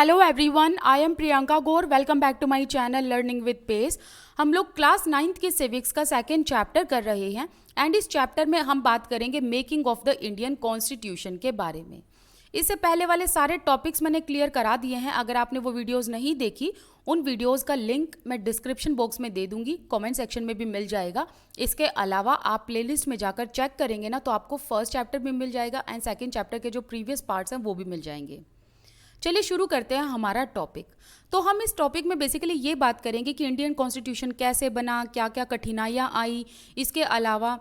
Hello everyone, I am Priyanka Gaur. Welcome back to my channel learning with pace. हम लोग class 9th के civics का second chapter कर रहे हैं एंड इस चैप्टर में हम बात करेंगे making of the Indian constitution के बारे में। इससे पहले वाले सारे टॉपिक्स मैंने क्लियर करा दिए हैं। अगर आपने वो वीडियोस नहीं देखी, उन वीडियोस का लिंक मैं डिस्क्रिप्शन बॉक्स में दे दूंगी, कमेंट सेक्शन में भी मिल जाएगा। इसके अलावा आप प्लेलिस्ट में जाकर चेक करेंगे ना, तो आपको फर्स्ट चैप्टर भी मिल जाएगा एंड सेकेंड चैप्टर के जो प्रीवियस पार्ट्स हैं वो भी मिल जाएंगे। चलिए शुरू करते हैं हमारा टॉपिक। तो हम इस टॉपिक में बेसिकली ये बात करेंगे कि इंडियन कॉन्स्टिट्यूशन कैसे बना, क्या क्या कठिनाइयाँ आई, इसके अलावा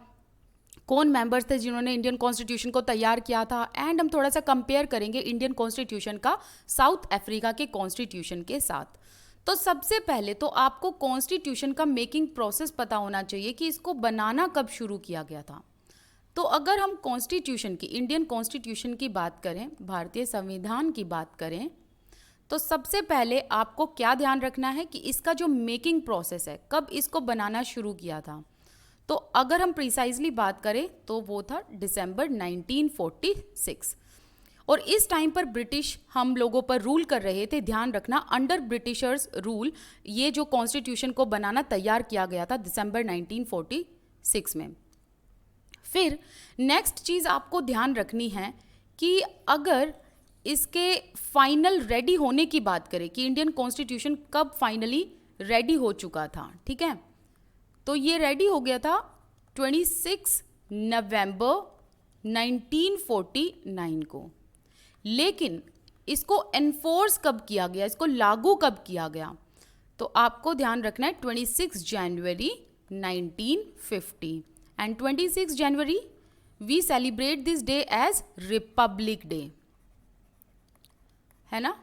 कौन मेंबर्स थे जिन्होंने इंडियन कॉन्स्टिट्यूशन को तैयार किया था, एंड हम थोड़ा सा कंपेयर करेंगे इंडियन कॉन्स्टिट्यूशन का साउथ अफ्रीका के कॉन्स्टिट्यूशन के साथ। तो सबसे पहले तो आपको कॉन्स्टिट्यूशन का मेकिंग प्रोसेस पता होना चाहिए कि इसको बनाना कब शुरू किया गया था। तो अगर हम कॉन्स्टिट्यूशन की, इंडियन कॉन्स्टिट्यूशन की बात करें, भारतीय संविधान की बात करें, तो सबसे पहले आपको क्या ध्यान रखना है कि इसका जो मेकिंग प्रोसेस है, कब इसको बनाना शुरू किया था। तो अगर हम प्रिसाइजली बात करें तो वो था दिसंबर 1946 और इस टाइम पर ब्रिटिश हम लोगों पर रूल कर रहे थे। ध्यान रखना, अंडर ब्रिटिशर्स रूल ये जो कॉन्स्टिट्यूशन को बनाना तैयार किया गया था दिसंबर 1946 में। फिर नेक्स्ट चीज़ आपको ध्यान रखनी है कि अगर इसके फाइनल रेडी होने की बात करें कि इंडियन कॉन्स्टिट्यूशन कब फाइनली रेडी हो चुका था, ठीक है, तो ये रेडी हो गया था 26 नवंबर 1949 को। लेकिन इसको एनफोर्स कब किया गया, इसको लागू कब किया गया, तो आपको ध्यान रखना है 26 जनवरी 1950 and 26 January we celebrate this day as Republic Day, है ना।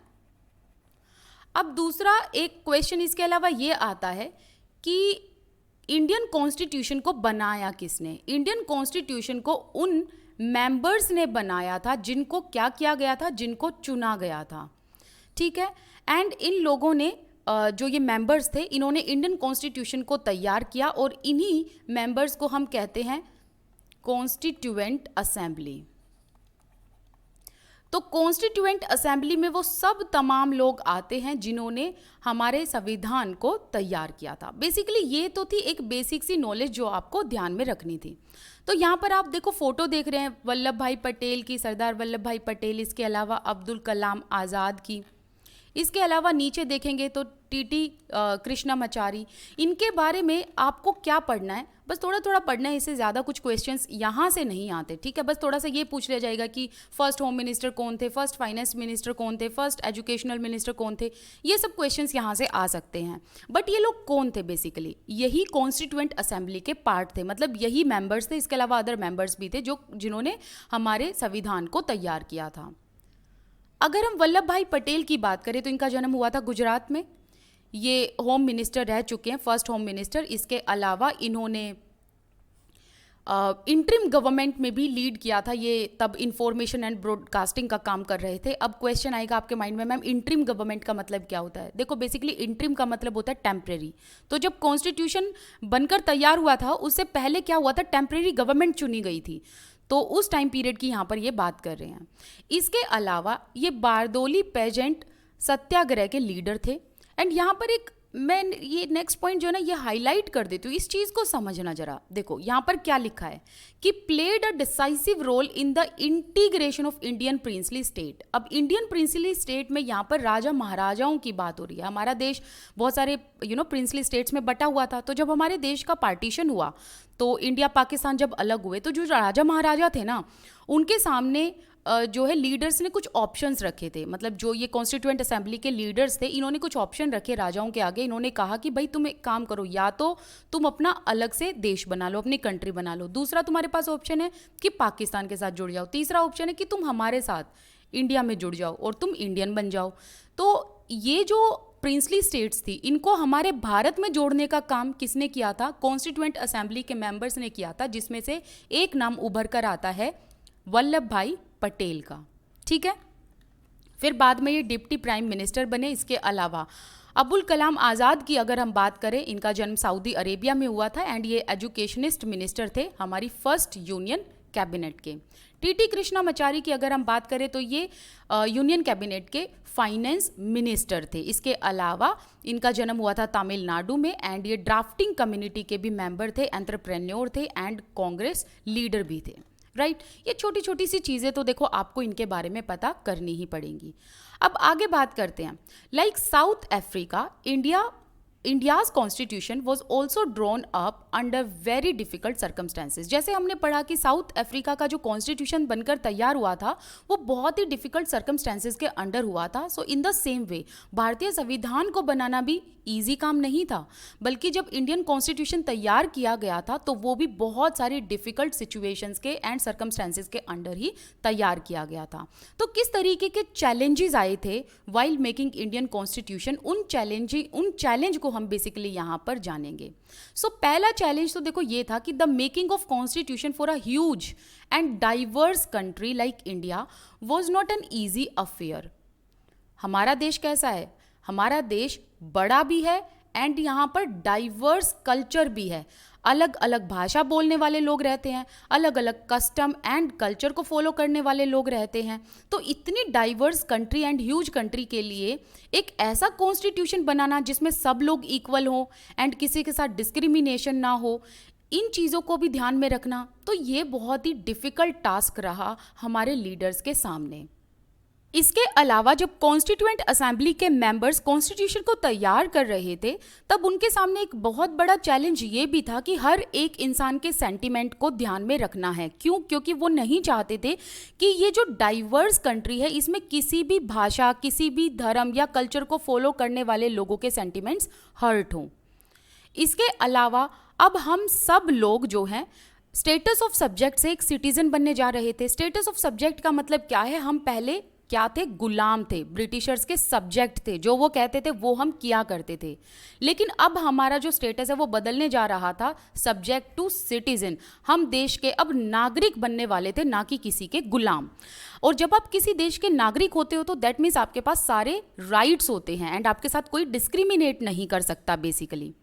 अब दूसरा एक क्वेश्चन इसके अलावा ये आता है कि इंडियन कॉन्स्टिट्यूशन को बनाया किसने। इंडियन कॉन्स्टिट्यूशन को उन मेंबर्स ने बनाया था जिनको क्या किया गया था, जिनको चुना गया था, ठीक है। एंड इन लोगों ने जो ये मेंबर्स थे, इन्होंने इंडियन कॉन्स्टिट्यूशन को तैयार किया और इन्हीं मेंबर्स को हम कहते हैं कॉन्स्टिट्यूएंट असेंबली। तो कॉन्स्टिट्यूएंट असेंबली में वो सब तमाम लोग आते हैं जिन्होंने हमारे संविधान को तैयार किया था। बेसिकली ये तो थी एक बेसिक सी नॉलेज जो आपको ध्यान में रखनी थी। तो यहाँ पर आप देखो फोटो देख रहे हैं वल्लभ भाई पटेल की, सरदार वल्लभ भाई पटेल, इसके अलावा अब्दुल कलाम आज़ाद की, इसके अलावा नीचे देखेंगे तो टीटी कृष्णमाचारी। इनके बारे में आपको क्या पढ़ना है, बस थोड़ा थोड़ा पढ़ना है, इससे ज़्यादा कुछ क्वेश्चंस यहाँ से नहीं आते, ठीक है। बस थोड़ा सा ये पूछ लिया जाएगा कि फर्स्ट होम मिनिस्टर कौन थे, फर्स्ट फाइनेंस मिनिस्टर कौन थे, फर्स्ट एजुकेशनल मिनिस्टर कौन थे, ये सब क्वेश्चंस यहाँ से आ सकते हैं। बट ये लोग कौन थे, बेसिकली यही कॉन्स्टिट्यूएंट असेंबली के पार्ट थे, मतलब यही मेंबर्स थे। इसके अलावा अदर मेंबर्स भी थे जिन्होंने हमारे संविधान को तैयार किया था। अगर हम वल्लभ भाई पटेल की बात करें तो इनका जन्म हुआ था गुजरात में। ये होम मिनिस्टर रह चुके हैं, फर्स्ट होम मिनिस्टर। इसके अलावा इन्होंने इंटरिम गवर्नमेंट में भी लीड किया था। ये तब इंफॉर्मेशन एंड ब्रॉडकास्टिंग का काम कर रहे थे। अब क्वेश्चन आएगा आपके माइंड में, मैम इंटरिम गवर्नमेंट का मतलब क्या होता है। देखो बेसिकली इंटरिम का मतलब होता है टेम्परेरी। तो जब कॉन्स्टिट्यूशन बनकर तैयार हुआ था उससे पहले क्या हुआ था, टेम्परेरी गवर्नमेंट चुनी गई थी। तो उस टाइम पीरियड की यहाँ पर ये बात कर रहे हैं। इसके अलावा ये बारदोली पेजेंट सत्याग्रह के लीडर थे। एंड यहाँ पर एक मैं ये नेक्स्ट पॉइंट जो है ना ये हाईलाइट कर देती हूँ, इस चीज़ को समझना जरा। देखो यहाँ पर क्या लिखा है कि played a decisive role in the integration of Indian princely state. अब इंडियन प्रिंसली स्टेट में यहाँ पर राजा महाराजाओं की बात हो रही है। हमारा देश बहुत सारे प्रिंसली स्टेट्स में बटा हुआ था। तो जब हमारे देश का पार्टीशन हुआ तो इंडिया पाकिस्तान जब अलग हुए तो जो राजा महाराजा थे ना, उनके सामने जो है लीडर्स ने कुछ ऑप्शंस रखे थे। मतलब जो ये कॉन्स्टिट्यूएंट असेंबली के लीडर्स थे, इन्होंने कुछ ऑप्शन रखे राजाओं के आगे। इन्होंने कहा कि भाई तुम एक काम करो, या तो तुम अपना अलग से देश बना लो, अपनी कंट्री बना लो। दूसरा तुम्हारे पास ऑप्शन है कि पाकिस्तान के साथ जुड़ जाओ। तीसरा ऑप्शन है कि तुम हमारे साथ इंडिया में जुड़ जाओ और तुम इंडियन बन जाओ। तो ये जो प्रिंसली स्टेट्स थी, इनको हमारे भारत में जोड़ने का काम किसने किया था, कॉन्स्टिट्यूएंट असेंबली के मेंबर्स ने किया था, जिसमें से एक नाम उभर कर आता है वल्लभ भाई पटेल का, ठीक है। फिर बाद में ये डिप्टी प्राइम मिनिस्टर बने। इसके अलावा अबुल कलाम आज़ाद की अगर हम बात करें, इनका जन्म सऊदी अरेबिया में हुआ था एंड ये एजुकेशनिस्ट मिनिस्टर थे हमारी फर्स्ट यूनियन कैबिनेट के, टीटी कृष्णामाचारी की अगर हम बात करें तो ये यूनियन कैबिनेट के फाइनेंस मिनिस्टर थे। इसके अलावा इनका जन्म हुआ था तमिलनाडु में एंड ये ड्राफ्टिंग कम्युनिटी के भी मेंबर थे, एंटरप्रेन्योर थे एंड कांग्रेस लीडर भी थे, राइट। ये छोटी छोटी सी चीज़ें तो देखो आपको इनके बारे में पता करनी ही पड़ेंगी। अब आगे बात करते हैं। Like south Africa, India's constitution was also drawn up under very difficult circumstances। जैसे हमने पढ़ा कि साउथ अफ्रीका का जो कॉन्स्टिट्यूशन बनकर तैयार हुआ था वो बहुत ही डिफिकल्ट सर्कमस्टेंसेस के अंडर हुआ था। सो इन द सेम वे भारतीय संविधान को बनाना भी इजी काम नहीं था, बल्कि जब इंडियन कॉन्स्टिट्यूशन तैयार किया गया था तो वो भी बहुत सारी डिफिकल्ट सिचुएशंस के एंड सर्कमस्टेंसेस के अंडर ही तैयार किया गया था। तो किस तरीके के चैलेंजेस आए थे वाइल मेकिंग इंडियन कॉन्स्टिट्यूशन, उन चैलेंज को हम बेसिकली यहाँ पर जानेंगे। सो पहला चैलेंज तो देखो ये था कि the making of constitution for a huge and diverse country like India was not an easy affair. हमारा देश कैसा है? हमारा देश बड़ा भी है एंड यहाँ पर डाइवर्स कल्चर भी है। अलग अलग भाषा बोलने वाले लोग रहते हैं, अलग अलग कस्टम एंड कल्चर को फॉलो करने वाले लोग रहते हैं। तो इतनी diverse country and huge country के लिए एक ऐसा कॉन्स्टिट्यूशन बनाना जिसमें सब लोग इक्वल हो एंड किसी के साथ डिस्क्रिमिनेशन ना हो, इन चीज़ों को भी ध्यान में रखना, तो ये बहुत ही डिफ़िकल्ट टास्क रहा हमारे लीडर्स के सामने। इसके अलावा जब कॉन्स्टिट्यूएंट असेंबली के मेंबर्स कॉन्स्टिट्यूशन को तैयार कर रहे थे तब उनके सामने एक बहुत बड़ा चैलेंज ये भी था कि हर एक इंसान के सेंटिमेंट को ध्यान में रखना है। क्यों? क्योंकि वो नहीं चाहते थे कि ये जो डाइवर्स कंट्री है इसमें किसी भी भाषा, किसी भी धर्म या कल्चर को फॉलो करने वाले लोगों के सेंटिमेंट्स हर्ट हों। इसके अलावा अब हम सब लोग जो हैं स्टेटस ऑफ सब्जेक्ट से एक सिटीजन बनने जा रहे थे। स्टेटस ऑफ सब्जेक्ट का मतलब क्या है? हम पहले क्या थे? गुलाम थे, ब्रिटिशर्स के सब्जेक्ट थे, जो वो कहते थे वो हम किया करते थे। लेकिन अब हमारा जो स्टेटस है वो बदलने जा रहा था, सब्जेक्ट टू सिटीजन। हम देश के अब नागरिक बनने वाले थे, ना कि किसी के गुलाम। और जब आप किसी देश के नागरिक होते हो तो दैट मीन्स आपके पास सारे राइट्स होते हैं एंड आपके साथ कोई डिस्क्रिमिनेट नहीं कर सकता बेसिकली।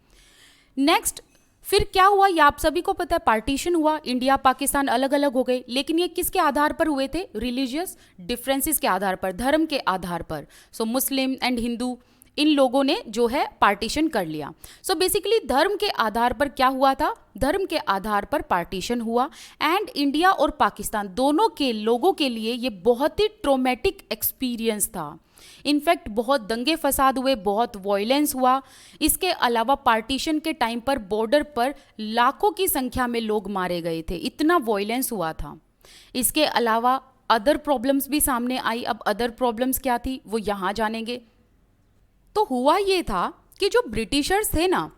नेक्स्ट फिर क्या हुआ ये आप सभी को पता है, पार्टीशन हुआ, इंडिया पाकिस्तान अलग अलग हो गए। लेकिन ये किसके आधार पर हुए थे? रिलीजियस डिफरेंसेस के आधार पर, धर्म के आधार पर। सो मुस्लिम एंड हिंदू इन लोगों ने जो है पार्टीशन कर लिया। सो बेसिकली धर्म के आधार पर क्या हुआ था? धर्म के आधार पर पार्टीशन हुआ एंड इंडिया और पाकिस्तान दोनों के लोगों के लिए ये बहुत ही ट्रोमेटिक एक्सपीरियंस था। इनफैक्ट बहुत दंगे फसाद हुए, बहुत वॉयलेंस हुआ। इसके अलावा पार्टीशन के टाइम पर बॉर्डर पर लाखों की संख्या में लोग मारे गए थे, इतना वॉयलेंस हुआ था। इसके अलावा अदर प्रॉब्लम्स भी सामने आई। अब अदर प्रॉब्लम्स क्या थी वो यहाँ जानेंगे। तो हुआ ये था कि जो ब्रिटिशर्स थे ना,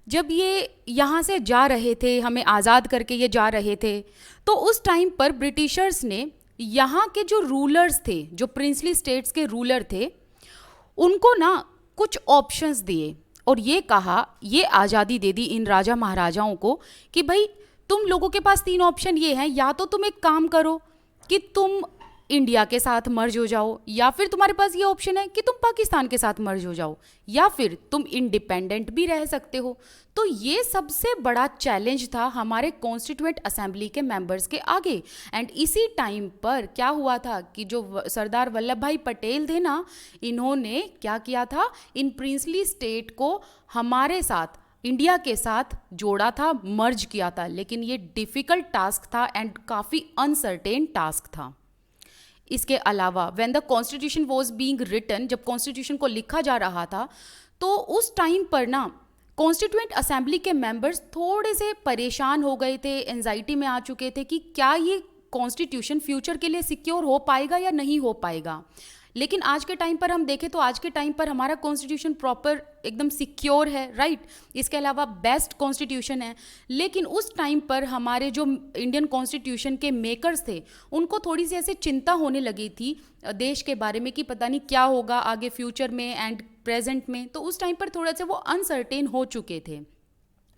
जब ये यहाँ से जा रहे थे, हमें आज़ाद करके ये जा रहे थे, तो उस टाइम पर ब्रिटिशर्स ने यहाँ के जो रूलर्स थे, जो प्रिंसली स्टेट्स के रूलर थे, उनको ना कुछ ऑप्शंस दिए और ये कहा, ये आज़ादी दे दी इन राजा महाराजाओं को कि भाई तुम लोगों के पास 3 ऑप्शन ये हैं, या तो तुम एक काम करो कि तुम इंडिया के साथ मर्ज हो जाओ, या फिर तुम्हारे पास ये ऑप्शन है कि तुम पाकिस्तान के साथ मर्ज हो जाओ, या फिर तुम इंडिपेंडेंट भी रह सकते हो। तो ये सबसे बड़ा चैलेंज था हमारे कॉन्स्टिट्यूएंट असेंबली के मेंबर्स के आगे। एंड इसी टाइम पर क्या हुआ था कि जो सरदार वल्लभ भाई पटेल थे ना, इन्होंने क्या किया था, इन प्रिंसली स्टेट को हमारे साथ, इंडिया के साथ जोड़ा था, मर्ज किया था। लेकिन ये डिफ़िकल्ट टास्क था एंड काफ़ी अनसर्टेन टास्क था। इसके अलावा when the constitution was being written, जब कॉन्स्टिट्यूशन को लिखा जा रहा था तो उस टाइम पर ना कॉन्स्टिट्यूएंट असेंबली के मेंबर्स थोड़े से परेशान हो गए थे, एंजाइटी में आ चुके थे कि क्या ये कॉन्स्टिट्यूशन फ्यूचर के लिए सिक्योर हो पाएगा या नहीं हो पाएगा। लेकिन आज के टाइम पर हम देखें तो आज के टाइम पर हमारा कॉन्स्टिट्यूशन प्रॉपर एकदम सिक्योर है, राइट। इसके अलावा बेस्ट कॉन्स्टिट्यूशन है। लेकिन उस टाइम पर हमारे जो इंडियन कॉन्स्टिट्यूशन के मेकर्स थे उनको थोड़ी सी ऐसे चिंता होने लगी थी देश के बारे में कि पता नहीं क्या होगा आगे फ्यूचर में एंड प्रेजेंट में। तो उस टाइम पर थोड़ा सा वो अनसर्टेन हो चुके थे,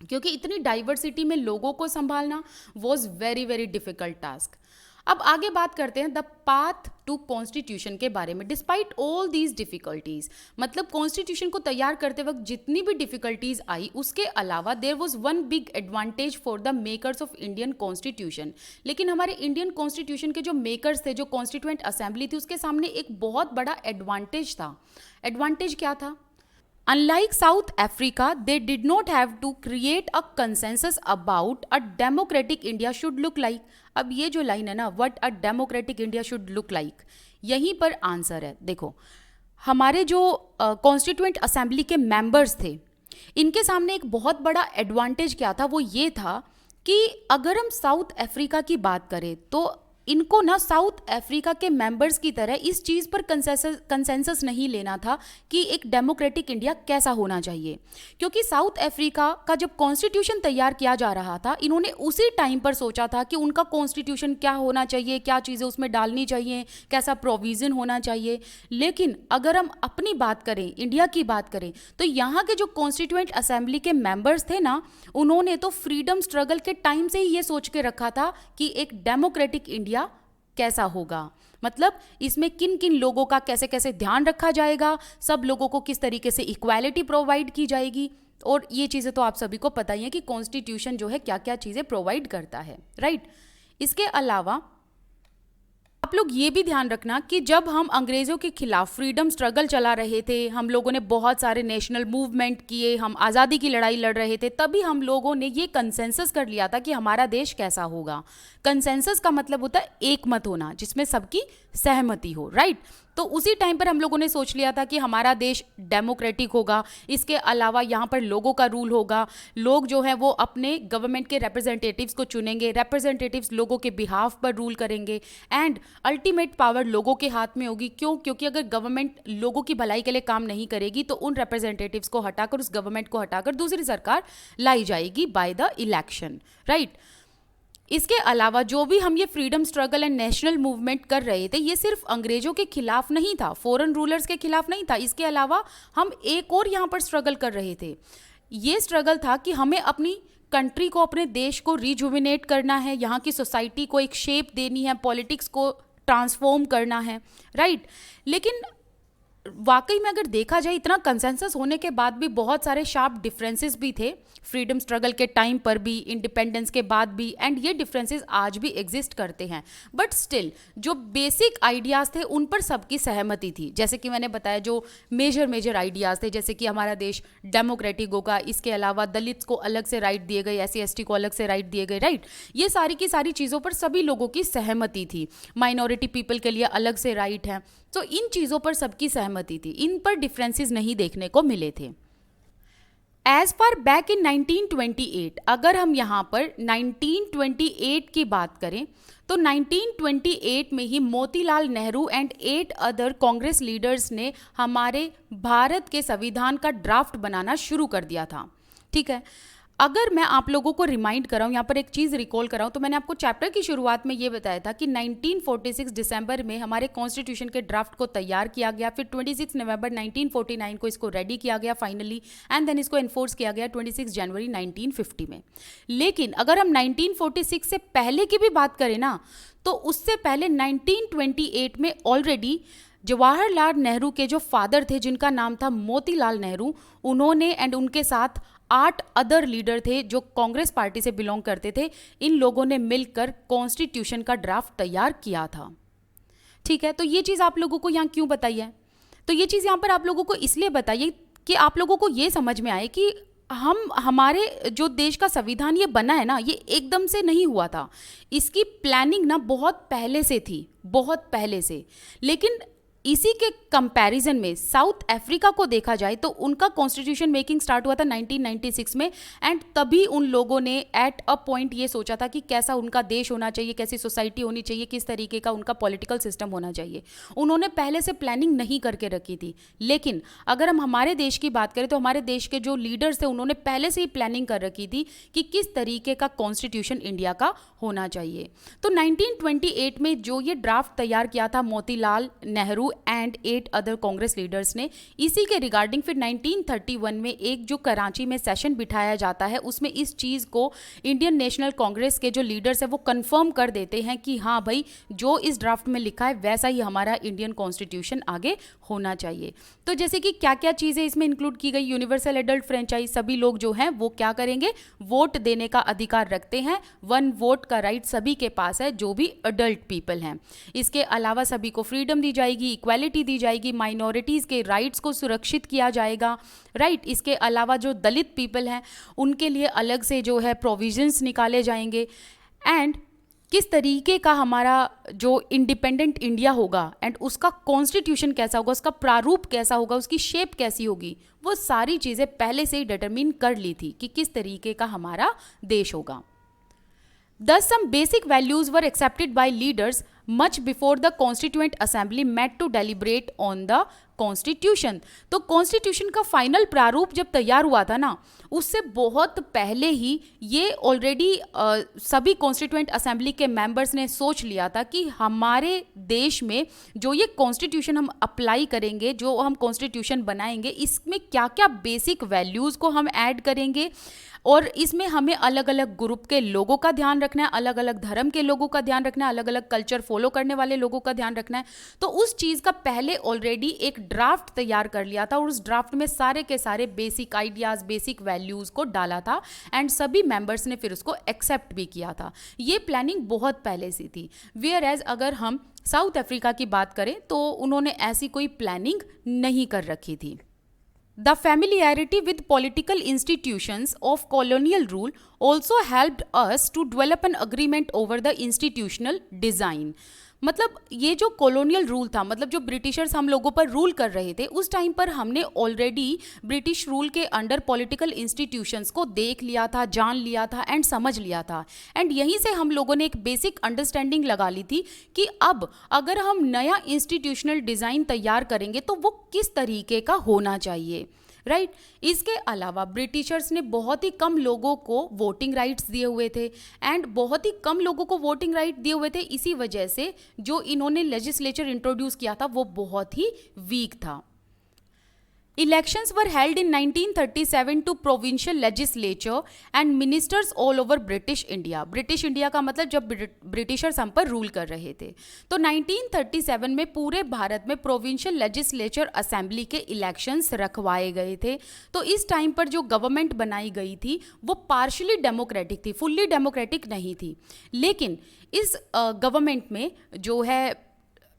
क्योंकि इतनी डाइवर्सिटी में लोगों को संभालना was very very difficult task. अब आगे बात करते हैं द पाथ टू कॉन्स्टिट्यूशन के बारे में। डिस्पाइट ऑल दीज डिफिकल्टीज, मतलब कॉन्स्टिट्यूशन को तैयार करते वक्त जितनी भी डिफिकल्टीज आई, उसके अलावा there was one big advantage for the makers of Indian constitution. लेकिन हमारे इंडियन कॉन्स्टिट्यूशन के जो मेकर्स थे, जो कॉन्स्टिट्यूएंट असेंबली थी, उसके सामने एक बहुत बड़ा एडवांटेज था। एडवांटेज क्या था? Unlike South Africa, they did not have to create a consensus about a democratic India should look like. अब ये जो लाइन है ना, what a democratic India should look like, यहीं पर आंसर है। देखो, हमारे जो कॉन्स्टिट्यूएंट असेंबली के मेंबर्स थे, इनके सामने एक बहुत बड़ा एडवांटेज क्या था, वो ये था कि अगर हम साउथ अफ्रीका की बात करें तो इनको ना साउथ अफ्रीका के मेंबर्स की तरह इस चीज़ पर कंसेंसस नहीं लेना था कि एक डेमोक्रेटिक इंडिया कैसा होना चाहिए, क्योंकि साउथ अफ्रीका का जब कॉन्स्टिट्यूशन तैयार किया जा रहा था, इन्होंने उसी टाइम पर सोचा था कि उनका कॉन्स्टिट्यूशन क्या होना चाहिए, क्या चीज़ें उसमें डालनी चाहिए, कैसा प्रोविज़न होना चाहिए। लेकिन अगर हम अपनी बात करें, इंडिया की बात करें, तो यहाँ के जो कॉन्स्टिट्यूएंट असेंबली के मेंबर्स थे ना, उन्होंने तो फ्रीडम स्ट्रगल के टाइम से ही ये सोच के रखा था कि एक डेमोक्रेटिक इंडिया कैसा होगा, मतलब इसमें किन किन लोगों का कैसे कैसे ध्यान रखा जाएगा, सब लोगों को किस तरीके से इक्वालिटी प्रोवाइड की जाएगी। और ये चीज़ें तो आप सभी को पता ही है कि कॉन्स्टिट्यूशन जो है क्या क्या चीज़ें प्रोवाइड करता है, राइट। इसके अलावा आप लोग ये भी ध्यान रखना कि जब हम अंग्रेज़ों के खिलाफ फ्रीडम स्ट्रगल चला रहे थे, हम लोगों ने बहुत सारे नेशनल मूवमेंट किए, हम आज़ादी की लड़ाई लड़ रहे थे, तभी हम लोगों ने ये कंसेंसस कर लिया था कि हमारा देश कैसा होगा। कंसेंसस का मतलब होता है एक मत होना, जिसमें सबकी सहमति हो, राइट। तो उसी टाइम पर हम लोगों ने सोच लिया था कि हमारा देश डेमोक्रेटिक होगा, इसके अलावा यहाँ पर लोगों का रूल होगा, लोग जो हैं वो अपने गवर्नमेंट के रिप्रेजेंटेटिव्स को चुनेंगे, रिप्रेजेंटेटिव्स लोगों के बिहाफ पर रूल करेंगे, एंड अल्टीमेट पावर लोगों के हाथ में होगी। क्यों? क्योंकि अगर गवर्नमेंट लोगों की भलाई के लिए काम नहीं करेगी तो उन रिप्रेजेंटेटिव्स को हटाकर, उस गवर्नमेंट को हटाकर दूसरी सरकार लाई जाएगी बाय द इलेक्शन, राइट। इसके अलावा जो भी हम ये freedom struggle and national movement कर रहे थे, ये सिर्फ अंग्रेजों के खिलाफ नहीं था, फॉरेन रूलर्स के खिलाफ नहीं था। इसके अलावा हम एक और यहाँ पर स्ट्रगल कर रहे थे। ये स्ट्रगल था कि हमें अपनी कंट्री को, अपने देश को रिजुविनेट करना है, यहाँ की सोसाइटी को एक शेप देनी है, पॉलिटिक्स को ट्रांसफॉर्म करना है, राइट। लेकिन वाकई में अगर देखा जाए, इतना कंसेंसस होने के बाद भी बहुत सारे शार्प डिफरेंसेस भी थे, फ्रीडम स्ट्रगल के टाइम पर भी, इंडिपेंडेंस के बाद भी, एंड ये डिफरेंसेस आज भी एग्जिस्ट करते हैं। बट स्टिल जो बेसिक आइडियाज़ थे उन पर सबकी सहमति थी। जैसे कि मैंने बताया, जो मेजर आइडियाज़ थे, जैसे कि हमारा देश डेमोक्रेटिक होगा, इसके अलावा दलित्स को अलग से राइट दिए गए, SC ST को अलग से राइट दिए गए, राइट। ये सारी की सारी चीज़ों पर सभी लोगों की सहमति थी। माइनॉरिटी पीपल के लिए अलग से राइट है, तो इन चीज़ों पर सबकी सहमति थी, इन पर डिफरेंसेस नहीं देखने को मिले थे। एज फार बैक इन 1928, अगर हम यहाँ पर 1928 की बात करें तो 1928 में ही Motilal Nehru and 8 other Congress leaders ने हमारे भारत के संविधान का ड्राफ्ट बनाना शुरू कर दिया था, ठीक है। अगर मैं आप लोगों को रिमाइंड कराऊं, यहाँ पर एक चीज़ रिकॉल कराऊं, तो मैंने आपको चैप्टर की शुरुआत में ये बताया था कि 1946 दिसंबर में हमारे कॉन्स्टिट्यूशन के ड्राफ्ट को तैयार किया गया, फिर 26 नवंबर 1949 को इसको रेडी किया गया फाइनली, एंड देन इसको इन्फोर्स किया गया 26 जनवरी 1950 में। लेकिन अगर हम 1946 से पहले की भी बात करें ना, तो उससे पहले 1928 में ऑलरेडी जवाहरलाल नेहरू के जो फादर थे, जिनका नाम था मोतीलाल नेहरू, उन्होंने एंड उनके साथ 8 अदर लीडर थे जो कांग्रेस पार्टी से बिलोंग करते थे, इन लोगों ने मिलकर कॉन्स्टिट्यूशन का ड्राफ्ट तैयार किया था, ठीक है। तो ये चीज़ आप लोगों को यहाँ क्यों बताई है? तो ये चीज़ यहाँ पर आप लोगों को इसलिए बताइए कि आप लोगों को ये समझ में आए कि हमारे जो देश का संविधान ये बना है ना, ये एकदम से नहीं हुआ था, इसकी प्लानिंग ना बहुत पहले से थी, बहुत पहले से। लेकिन इसी के कंपैरिजन में साउथ अफ्रीका को देखा जाए तो उनका कॉन्स्टिट्यूशन मेकिंग स्टार्ट हुआ था 1996 में, एंड तभी उन लोगों ने एट अ पॉइंट ये सोचा था कि कैसा उनका देश होना चाहिए, कैसी सोसाइटी होनी चाहिए, किस तरीके का उनका पॉलिटिकल सिस्टम होना चाहिए। उन्होंने पहले से प्लानिंग नहीं करके रखी थी। लेकिन अगर हम हमारे देश की बात करें तो हमारे देश के जो लीडर्स थे उन्होंने पहले से ही प्लानिंग कर रखी थी कि किस तरीके का कॉन्स्टिट्यूशन इंडिया का होना चाहिए। तो 1928 में जो ये ड्राफ्ट तैयार किया था Motilal Nehru and 8 other Congress leaders ने। इसी के रिगार्डिंग फिर 1931 में एक जो कराची में सेशन बिठाया जाता है, उसमें इस चीज़ को इंडियन नेशनल कांग्रेस के जो लीडर्स हैं वो कंफर्म कर देते हैं कि हाँ भाई, जो इस ड्राफ्ट में लिखा है वैसा ही हमारा इंडियन कॉन्स्टिट्यूशन आगे होना चाहिए। तो जैसे कि क्या क्या चीज़ें इसमें इंक्लूड की गई, यूनिवर्सल एडल्ट फ्रेंचाइज, सभी लोग जो हैं वो क्या करेंगे, वोट देने का अधिकार रखते हैं। 1 वोट का राइट सभी के पास है जो भी अडल्ट पीपल हैं। इसके अलावा सभी को फ्रीडम दी जाएगी, इक्वालिटी दी जाएगी, माइनॉरिटीज़ के राइट्स को सुरक्षित किया जाएगा, राइट। इसके अलावा जो दलित पीपल हैं उनके लिए अलग से जो है प्रोविजंस निकाले जाएंगे। एंड किस तरीके का हमारा जो इंडिपेंडेंट इंडिया होगा एंड उसका कॉन्स्टिट्यूशन कैसा होगा, उसका प्रारूप कैसा होगा, उसकी शेप कैसी होगी, वो सारी चीज़ें पहले से ही डिटरमिन कर ली थी कि किस तरीके का हमारा देश होगा। Thus, some basic values were accepted by leaders much before the Constituent Assembly met to deliberate on the Constitution। तो कॉन्स्टिट्यूशन का फाइनल प्रारूप जब तैयार हुआ था ना, उससे बहुत पहले ही ये ऑलरेडी सभी कॉन्स्टिट्यूएंट असेंबली के मेंबर्स ने सोच लिया था कि हमारे देश में जो ये कॉन्स्टिट्यूशन हम अप्लाई करेंगे, जो हम कॉन्स्टिट्यूशन बनाएंगे, इसमें क्या क्या बेसिक वैल्यूज़ को हम ऐड करेंगे और इसमें हमें अलग अलग ग्रुप के लोगों का ध्यान रखना है, अलग अलग धर्म के लोगों का ध्यान रखना है, अलग अलग कल्चर फॉलो करने वाले लोगों का ध्यान रखना है। तो उस चीज़ का पहले ऑलरेडी एक ड्राफ्ट तैयार कर लिया था और उस ड्राफ्ट में सारे के सारे बेसिक आइडियाज़, बेसिक वैल्यूज़ को डाला था एंड सभी मेंबर्स ने फिर उसको एक्सेप्ट भी किया था। ये प्लानिंग बहुत पहले से थी। वेयर एज अगर हम साउथ अफ्रीका की बात करें तो उन्होंने ऐसी कोई प्लानिंग नहीं कर रखी थी। The familiarity with political institutions of colonial rule also helped us to develop an agreement over the institutional design। मतलब ये जो कॉलोनियल रूल था, मतलब जो ब्रिटिशर्स हम लोगों पर रूल कर रहे थे, उस टाइम पर हमने ऑलरेडी ब्रिटिश रूल के अंडर पॉलिटिकल इंस्टीट्यूशंस को देख लिया था, जान लिया था एंड समझ लिया था। एंड यहीं से हम लोगों ने एक बेसिक अंडरस्टैंडिंग लगा ली थी कि अब अगर हम नया इंस्टीट्यूशनल डिज़ाइन तैयार करेंगे तो वो किस तरीके का होना चाहिए, राइट। इसके अलावा ब्रिटिशर्स ने बहुत ही कम लोगों को वोटिंग राइट्स दिए हुए थे एंड बहुत ही कम लोगों को वोटिंग राइट दिए हुए थे। इसी वजह से जो इन्होंने लेजिस्लेचर इंट्रोड्यूस किया था वो बहुत ही वीक था। Elections were held in 1937 to provincial legislature and ministers all over British India। British India का मतलब जब ब्रिटिशर्स हम पर रूल कर रहे थे। तो 1937 में पूरे भारत में प्रोविंशियल लेजिस्लेचर असेंबली के इलेक्शंस रखवाए गए थे। तो इस टाइम पर जो गवर्नमेंट बनाई गई थी वो पार्शियली डेमोक्रेटिक थी, फुल्ली डेमोक्रेटिक नहीं थी। लेकिन इस गवर्नमेंट में जो है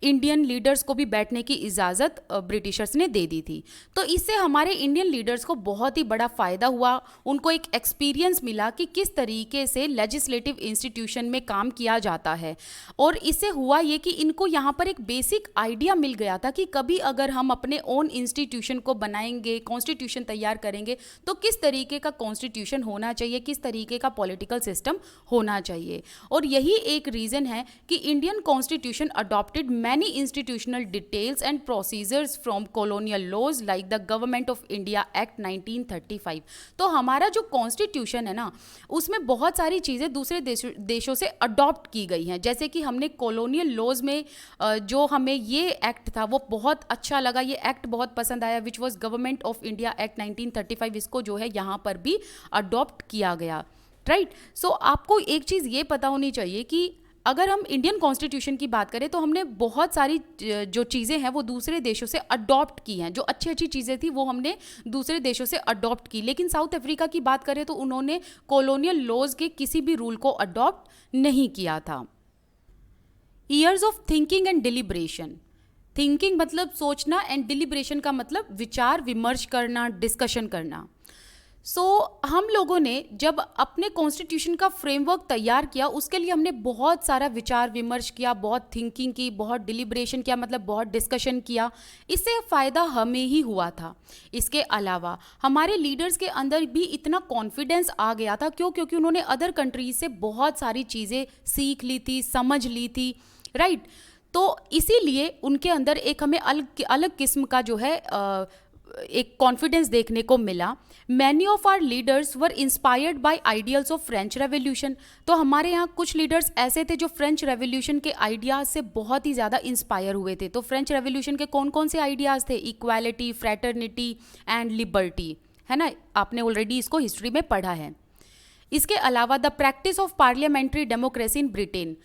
इंडियन लीडर्स को भी बैठने की इजाज़त ब्रिटिशर्स ने दे दी थी। तो इससे हमारे इंडियन लीडर्स को बहुत ही बड़ा फ़ायदा हुआ। उनको एक एक्सपीरियंस मिला कि किस तरीके से लेजिस्लेटिव इंस्टीट्यूशन में काम किया जाता है और इससे हुआ ये कि इनको यहाँ पर एक बेसिक आइडिया मिल गया था कि कभी अगर हम अपने ओन इंस्टीट्यूशन को बनाएंगे, कॉन्स्टिट्यूशन तैयार करेंगे तो किस तरीके का कॉन्स्टिट्यूशन होना चाहिए, किस तरीके का पॉलिटिकल सिस्टम होना चाहिए। और यही एक रीज़न है कि Indian constitution adopted many institutional details and procedures from colonial laws like the Government of India Act 1935। तो हमारा जो कॉन्स्टिट्यूशन है ना, उसमें बहुत सारी चीज़ें दूसरे देशों से अडॉप्ट की गई हैं। जैसे कि हमने कॉलोनियल लॉज में जो हमें ये एक्ट था वो बहुत अच्छा लगा, ये एक्ट बहुत पसंद आया, which was government of India act 1935। इसको जो है यहाँ पर भी अडॉप्ट किया गया, राइट। सो आपको एक चीज़ ये पता होनी चाहिए कि अगर हम इंडियन कॉन्स्टिट्यूशन की बात करें तो हमने बहुत सारी जो चीज़ें हैं वो दूसरे देशों से अडॉप्ट की हैं। जो अच्छी अच्छी चीज़ें थी वो हमने दूसरे देशों से अडॉप्ट की। लेकिन साउथ अफ्रीका की बात करें तो उन्होंने कॉलोनियल लॉज के किसी भी रूल को अडॉप्ट नहीं किया था। Years of thinking and deliberation. Thinking मतलब सोचना एंड डिलिब्रेशन का मतलब विचार विमर्श करना, डिस्कशन करना। हम लोगों ने जब अपने कॉन्स्टिट्यूशन का फ्रेमवर्क तैयार किया उसके लिए हमने बहुत सारा विचार विमर्श किया, बहुत थिंकिंग की, बहुत डिलिब्रेशन किया, मतलब बहुत डिस्कशन किया। इससे फ़ायदा हमें ही हुआ था। इसके अलावा हमारे लीडर्स के अंदर भी इतना कॉन्फिडेंस आ गया था। क्योंकि उन्होंने अदर कंट्रीज से बहुत सारी चीज़ें सीख ली थी, समझ ली थी, राइट। तो इसीलिए उनके अंदर एक हमें अलग किस्म का जो है एक कॉन्फिडेंस देखने को मिला। Many of our leaders were inspired by ideals of French revolution. तो हमारे यहाँ कुछ लीडर्स ऐसे थे जो फ्रेंच रेवोल्यूशन के आइडियाज़ से बहुत ही ज़्यादा इंस्पायर हुए थे। तो फ्रेंच रेवोल्यूशन के कौन कौन से आइडियाज़ थे? इक्वालिटी, फ्रेटर्निटी एंड लिबर्टी, है ना, आपने ऑलरेडी इसको हिस्ट्री में पढ़ा है। इसके अलावा the practice of parliamentary democracy in Britain.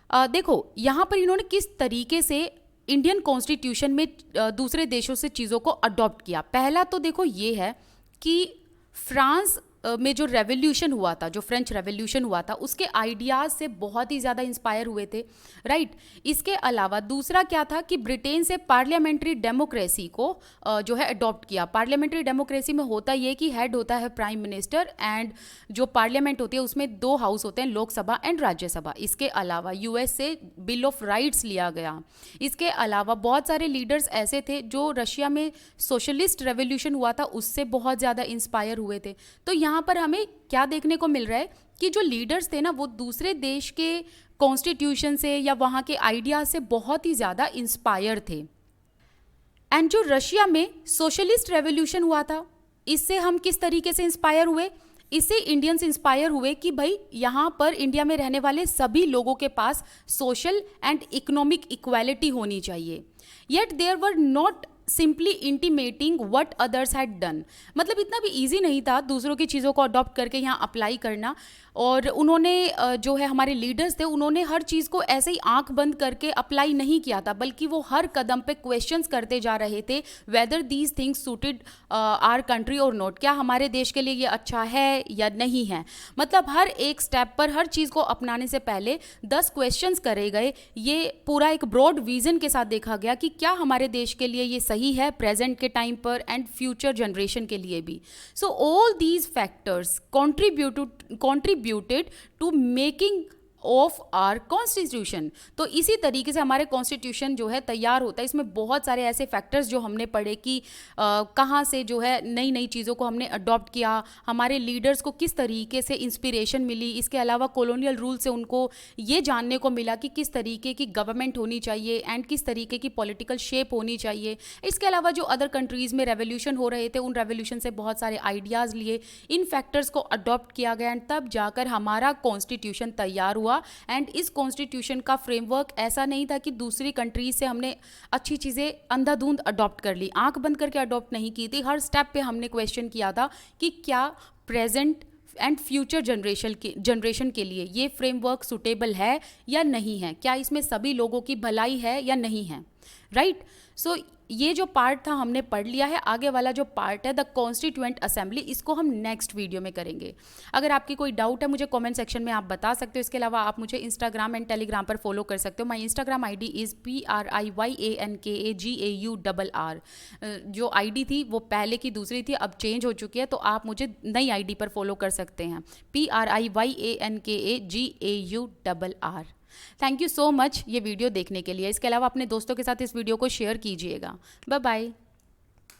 देखो यहाँ पर इन्होंने किस तरीके से इंडियन कॉन्स्टिट्यूशन में दूसरे देशों से चीज़ों को अडॉप्ट किया। पहला तो देखो ये है कि फ्रांस में जो रेवोल्यूशन हुआ था, जो फ्रेंच रेवोल्यूशन हुआ था, उसके आइडियाज़ से बहुत ही ज़्यादा इंस्पायर हुए थे, राइट। इसके अलावा दूसरा क्या था कि ब्रिटेन से पार्लियामेंट्री डेमोक्रेसी को जो है अडॉप्ट किया। पार्लियामेंट्री डेमोक्रेसी में होता ये कि हेड होता है प्राइम मिनिस्टर एंड जो पार्लियामेंट होती है उसमें 2 हाउस होते हैं, लोकसभा एंड राज्यसभा। इसके अलावा यूएस से बिल ऑफ राइट्स लिया गया। इसके अलावा बहुत सारे लीडर्स ऐसे थे जो रशिया में सोशलिस्ट रेवोल्यूशन हुआ था उससे बहुत ज़्यादा इंस्पायर हुए थे। तो यहाँ पर हमें क्या देखने को मिल रहा है कि जो लीडर्स थे ना वो दूसरे देश के कॉन्स्टिट्यूशन से या वहाँ के आइडियाज से बहुत ही ज़्यादा इंस्पायर थे। एंड जो रशिया में सोशलिस्ट रेवोल्यूशन हुआ था इससे हम किस तरीके से इंस्पायर हुए? इससे इंडियंस इंस्पायर हुए कि भाई यहाँ पर इंडिया में रहने वाले सभी लोगों के पास सोशल एंड इकोनॉमिक इक्वालिटी होनी चाहिए। Yet there were not simply intimating what others had done. मतलब इतना भी इजी नहीं था दूसरों की चीज़ों को अडॉप्ट करके यहाँ अप्लाई करना। और उन्होंने जो है हमारे लीडर्स थे उन्होंने हर चीज़ को ऐसे ही आंख बंद करके अप्लाई नहीं किया था, बल्कि वो हर कदम पे क्वेश्चंस करते जा रहे थे whether these things suited our country और नॉट। क्या हमारे देश के लिए ये अच्छा है या नहीं है। मतलब हर एक स्टेप पर हर चीज़ को अपनाने से पहले 10 क्वेश्चंस करे गए। ये पूरा एक ब्रॉड विजन के साथ देखा गया कि क्या हमारे देश के लिए ये सही है प्रेजेंट के टाइम पर एंड फ्यूचर जनरेशन के लिए भी। So all these factors contributed to making of our constitution. तो इसी तरीके से हमारे कॉन्स्टिट्यूशन जो है तैयार होता है। इसमें बहुत सारे ऐसे फैक्टर्स जो हमने पढ़े कि कहाँ से जो है नई नई चीज़ों को हमने अडॉप्ट किया, हमारे लीडर्स को किस तरीके से इंस्पिरेशन मिली। इसके अलावा कॉलोनियल रूल से उनको ये जानने को मिला कि किस तरीके की गवर्नमेंट होनी चाहिए एंड किस तरीके की पॉलिटिकल शेप होनी चाहिए। इसके अलावा जो अदर कंट्रीज़ में रेवोल्यूशन हो रहे थे उन रेवोल्यूशन से बहुत सारे आइडियाज़ लिए, इन फैक्टर्स को अडॉप्ट किया गया एंड तब जाकर हमारा कॉन्स्टिट्यूशन तैयार हुआ। एंड इस कॉन्स्टिट्यूशन का फ्रेमवर्क ऐसा नहीं था कि दूसरी कंट्रीज से हमने अच्छी चीज़ें अंधाधुंध अडॉप्ट कर ली, आंख बंद करके अडॉप्ट नहीं की थी। हर स्टेप पे हमने क्वेश्चन किया था कि क्या प्रेजेंट एंड फ्यूचर जनरेशन के लिए ये फ्रेमवर्क सुटेबल है या नहीं है, क्या इसमें सभी लोगों की भलाई है या नहीं है, राइट। सो ये जो पार्ट था हमने पढ़ लिया है। आगे वाला जो पार्ट है द कॉन्स्टिट्यूएंट असेंबली, इसको हम नेक्स्ट वीडियो में करेंगे। अगर आपकी कोई डाउट है मुझे कमेंट सेक्शन में आप बता सकते हो। इसके अलावा आप मुझे इंस्टाग्राम एंड टेलीग्राम पर फॉलो कर सकते हो। My Instagram ID is PRIYANKAGAURR। जो ID थी वो पहले की दूसरी थी, अब चेंज हो चुकी है, तो आप मुझे नई ID पर फॉलो कर सकते हैं, PRIYANKAGAURR। Thank you so much ये वीडियो देखने के लिए। इसके अलावा अपने दोस्तों के साथ इस वीडियो को शेयर कीजिएगा। Bye bye.